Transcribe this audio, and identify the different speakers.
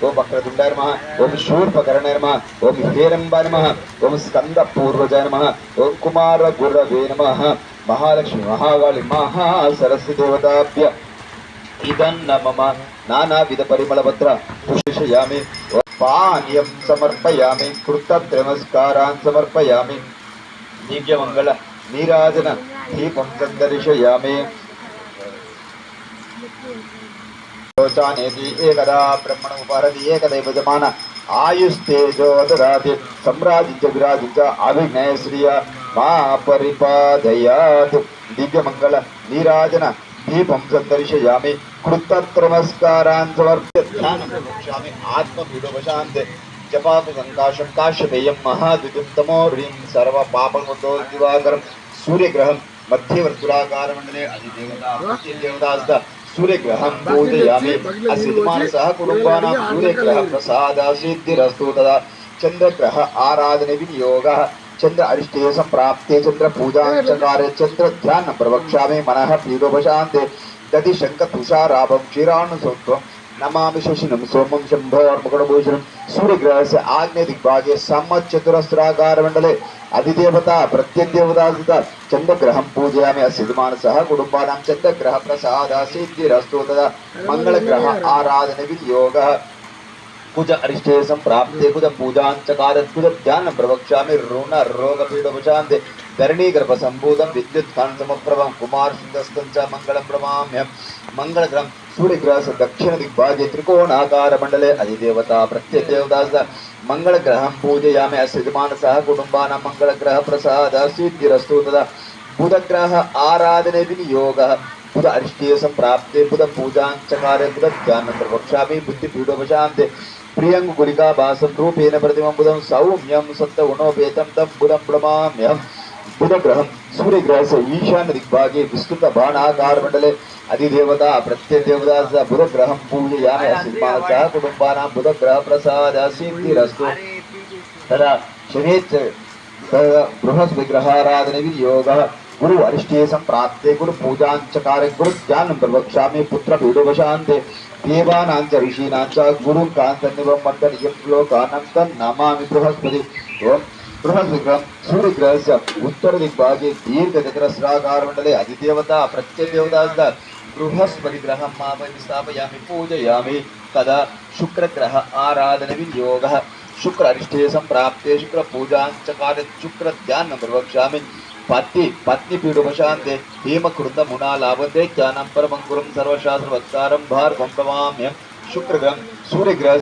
Speaker 1: ओम वक्रतुंडाय नमः, ओम शूर्पकर्णाय नमः, ओम हेरंबाय नमः, ओम स्कंदपूर्वजाय नमः, ओम कुमार गुरवे नमः, महालक्ष्मी महाकाली महासरस्वती देवताभ्य इदन्न मम नानाविध परिमलभद्र पुष्पयामि पानीयं समर्पयामि कृतज्ञनमस्कारान् समर्पयामि दिव्यमंगल नीराजन दीपं संदर्शयामि शोचानेति एकदा ब्रह्मणमुपहरति एकदैव जमान आयुस्तेजो ददाति सम्राजिञ्च विराजिञ्च अभिनयश्रिय मा परिपादयात् दिव्यमंगल नीराजन दीपं संदर्शयामि कृतज्ञनमस्कारान् समर्प्य ध्यानं प्रवक्ष्यामि आत्मपीडोपशान्ते जपापि संकाशं काश्यपेयं महाद्युतिं तमोह्रीं सर्वपापमुतो दिवाकरं सूर्यग्रहं मध्यवर्तुलाकारमण्डले अधिदेवता सूर्यग्रहं पूजयामि असिद्मानसः कुटुम्बानां सूर्यग्रह प्रसादसिद्धिरस्तु तदा चन्द्रग्रह आराधने विनियोगः चंद्र अरिष्टे संप्राप्ते चंद्र पूजांचकारे चंद्र ध्यान प्रवक्ष्यामि मनः पीडोपशान्ते दधि शंख तुषाराभं क्षीरानुसौत्वं नमामि शशिनं सोमं शम्भोर्मुकुटभूषणं सूर्यग्रह से आग्नेय दिग्भागे सम्मच्चतुरस्राकार मंडले अधिदेवता प्रत्यदेवता स्थिता चंद्रग्रहं पूजयामि असिद्मानसः कुटुम्बानां चंद्रग्रह प्रसादसिद्धिरस्तु तदा मंगलग्रह आराधने विनियोगः कुज अरिष्टे संप्राप्ते कुज पूजांचकार कुज ध्यान प्रवक्ष्यामि ऋण रोग पीडोपशान्ते धरणी गर्भ संभूतं विद्युत्कान् समप्रभं कुमार सिंहस्तं च मंगलं प्रमाम्यहं मंगलग्रहं सूर्यग्रह से दक्षिण दिग्भागे त्रिकोणाकार मंडले अधिदेवता प्रत्यदेवता मंगलग्रहं पूजयामि असिद्मानसः कुटुम्बानां मंगलग्रह प्रसादसिद्धिरस्तु तदा बुधग्रह आराधने विनियोगः बुध अरिष्टे संप्राप्ते बुध पूजांचकारे बुध ध्यान प्रवक्ष्यामि बुद्धिपीडोपशान्ते प्रियंगुलिका भासं रूपेण प्रतिमं बुधं सौम्यं सत्तगुणोपेतं तं बुधं प्रणमाम्यहं बुधग्रहं सूर्यग्रह से ईशान्य दिग्भागे विस्तृत बाणाकार मंडले अधिदेवता प्रत्यदेवता बुधग्रहं पूजयामि असिद्मानसः कुटुम्बानां बुधग्रह प्रसादसिद्धिरस्तु तदा शनेश्च बृहस्पतिग्रहाराधने विनियोगः गुरु अरिष्टे संप्राप्ते गुरु पूजांचकारे गुरु ध्यानं प्रवक्ष्यामि पुत्र पीडोपशान्ते देवानां च ऋषीणां च गुरुं कान्तन्निवं मण्डलीयं लोकानां तन्नमामि बृहस्पति ओम बृहस्पतिग्रहं सूर्यग्रहस्य उत्तर दिग्भागे दीर्घचतुरस्राकार मंडले अधिदेवता प्रत्यदेवता बृहस्पतिग्रहं मापयि स्थापयामि पूजयामि तदा शुक्रग्रह आराधने विनियोगः शुक्र अरिष्टे संप्राप्ते शुक्र पूजांचकारे शुक्र ध्यानं प्रवक्ष्यामि पत्नी पीडोपशान्ते हेमकृत मुना लाभते ज्ञानं परमं गुरुं सर्वशास्त्रवक्तारं भार्गवं प्रमाम्यहं शुक्रग्रहं सूर्यग्रह